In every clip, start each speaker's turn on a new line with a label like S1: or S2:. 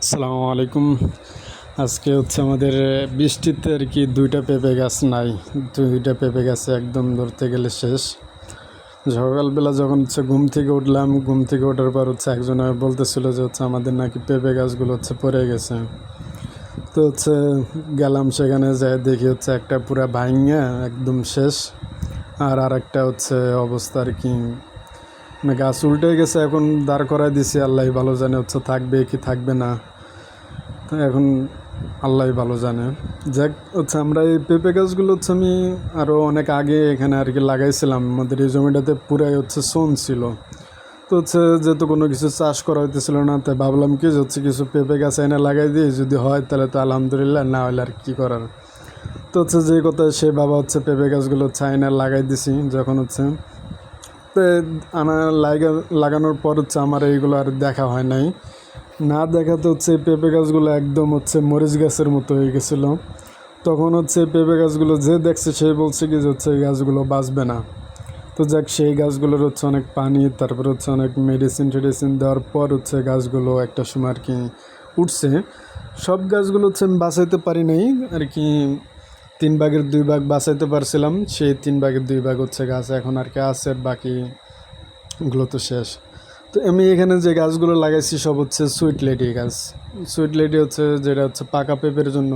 S1: আসসালামু আলাইকুম। আজকে হচ্ছে আমাদের বৃষ্টিতে আর কি দুইটা পেঁপে গাছ নাই, দুইটা পেঁপে গাছে একদম ধরতে গেলে শেষ। সকালবেলা যখন হচ্ছে ঘুম থেকে উঠলাম, ঘুম থেকে ওঠার পর হচ্ছে একজন বলতেছিল যে হচ্ছে আমাদের নাকি পেঁপে গাছগুলো হচ্ছে পড়ে গেছে। তো হচ্ছে গেলাম, সেখানে যাই দেখি হচ্ছে একটা পুরা ভাঙা একদম শেষ, আর একটা হচ্ছে অবস্থা আর কি, মানে গাছ উল্টে গেছে। এখন দাঁড় করাই দিছি, আল্লাহ ভালো জানে হচ্ছে থাকবে কি থাকবে না, তো এখন আল্লাহ ভালো জানে। যাক হচ্ছে আমরা এই পেঁপে গাছগুলো হচ্ছে আমি আরও অনেক আগে এখানে আর কি লাগাইছিলাম। আমাদের এই জমিটাতে পুরাই হচ্ছে সন ছিল। তো হচ্ছে যেহেতু কোনো কিছু চাষ করা হইতেছিল না, তাই ভাবলাম কি যে হচ্ছে কিছু পেঁপে গাছ এনে লাগাই দিই, যদি হয় তাহলে তো আলহামদুলিল্লাহ, না হলে আর কী করার। তো হচ্ছে যে কথা সে বাবা হচ্ছে পেঁপে গাছগুলো হচ্ছে এনে লাগাই দিছি। যখন হচ্ছে তো আনা লাগানোর পর হচ্ছে আমার এইগুলো আর দেখা হয় নাই, না দেখাতে হচ্ছে পেঁপে গাছগুলো একদম হচ্ছে মরিচ গাছের মতো হয়ে গেছিলো। তখন হচ্ছে পেঁপে গাছগুলো যে দেখছে সে বলছে কি যে হচ্ছে এই গাছগুলো বাঁচবে না। তো যাক, সেই গাছগুলোর হচ্ছে অনেক পানি, তারপর হচ্ছে অনেক মেডিসিন টেডিসিন দেওয়ার পর হচ্ছে গাছগুলো একটা সময় আর কি উঠছে। সব গাছগুলো হচ্ছে আমি বাঁচাইতে পারি নাই আর কি, 3/2 ভাগ বাঁচাইতে পারছিলাম। সেই 3/2 ভাগ হচ্ছে গাছ এখন আর কি আছে, আর বাকিগুলো তো শেষ। তো আমি এখানে যে গাছগুলো লাগাইছি সব হচ্ছে সুইট লেডি গাছ। সুইট লেডি হচ্ছে যেটা হচ্ছে পাকা পেঁপের জন্য।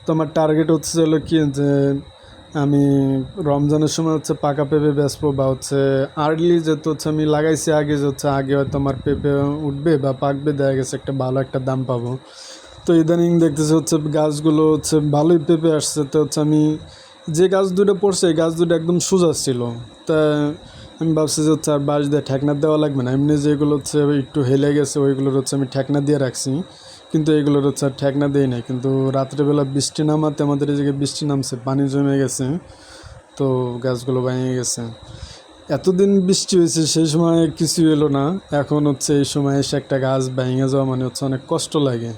S1: তো আমার টার্গেট হচ্ছে হলো কি যে আমি রমজানের সময় হচ্ছে পাকা পেঁপে বেচবো, বা হচ্ছে আর্লি যেহেতু হচ্ছে আমি লাগাইছি আগে, যে হচ্ছে আগে হয়তো আমার পেঁপে উঠবে বা পাকবে, দেখা গেছে একটা ভালো একটা দাম পাবো। তো ইদানিং দেখতেছি হচ্ছে গাছগুলো হচ্ছে ভালোই পেঁপে আসছে। তো হচ্ছে আমি যে গাছ দুটো পড়ছে এই গাছ দুটো একদম সোজা ছিল। তা আমি ভাবছি যে হচ্ছে আর বাঁশ দিয়ে ঠেকনা দেওয়া লাগবে না, এমনি যেগুলো হচ্ছে একটু হেলে গেছে ওইগুলোর হচ্ছে আমি ঠেকনা দিয়ে রাখছি, কিন্তু এইগুলোর হচ্ছে আর ঠেকনা দিই নাই। কিন্তু রাত্রেবেলা বৃষ্টি নামাতে আমাদের এই জায়গায় বৃষ্টি নামছে, পানি জমে গেছে, তো গাছগুলো ভেঙে গেছে। এতদিন বৃষ্টি হয়েছে সেই সময় কিছু এলো না, এখন হচ্ছে এই সময় এসে একটা গাছ ভেঙে যাওয়া মানে হচ্ছে অনেক কষ্ট লাগে।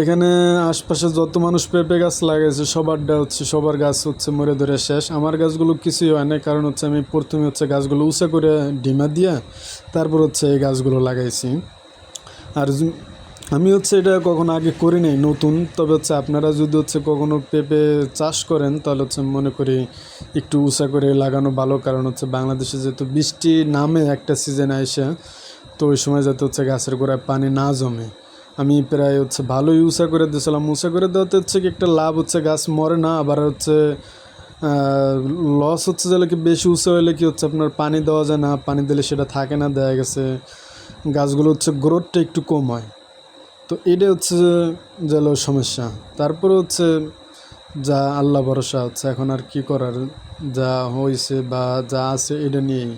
S1: এখানে আশপাশে যত মানুষ পেঁপে গাছ লাগাইছে সবার গাছ হচ্ছে মরে ধরে শেষ। আমার গাছগুলো কিছুই হয় না, কারণ হচ্ছে আমি প্রথমে হচ্ছে গাছগুলো উঁচা করে ডিমা দিয়ে তারপর হচ্ছে এই গাছগুলো লাগাইছি। আর আমি হচ্ছে এটা কখনো আগে করি নাই, নতুন। তবে হচ্ছে আপনারা যদি হচ্ছে কখনো পেঁপে চাষ করেন তাহলে হচ্ছে মনে করি একটু উঁচা করে লাগানো ভালো, কারণ হচ্ছে বাংলাদেশে যেহেতু বৃষ্টি নামে একটা সিজন আইসে, তো ওই সময় যাতে হচ্ছে গাছের গোড়ায় পানি না জমে। আমি প্রায় হচ্ছে ভালোই উঁচা করে দিয়েছিলাম। উঁচা করে দেওয়াতে হচ্ছে কি একটা লাভ হচ্ছে, গাছ মরে না, আবার হচ্ছে লস হচ্ছে যেন কি বেশি উঁচা হলে কি হচ্ছে আপনার পানি দেওয়া যায় না, পানি দিলে সেটা থাকে না, দেখা গেছে গাছগুলো হচ্ছে গ্রোথটা একটু কম হয়। তো এটা হচ্ছে যেন সমস্যা। তারপরে হচ্ছে যা আল্লাহ ভরসা, হচ্ছে এখন আর কি করার, যা হয়েছে বা যা আছে এটা নিয়েই,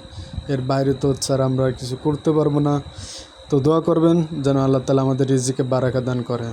S1: এর বাইরে তো হচ্ছে আর আমরা কিছু করতে পারবো না। তো দোয়া করবেন যেন আল্লাহ তাআলা আমাদের রিজিকে বারাকা দান করে।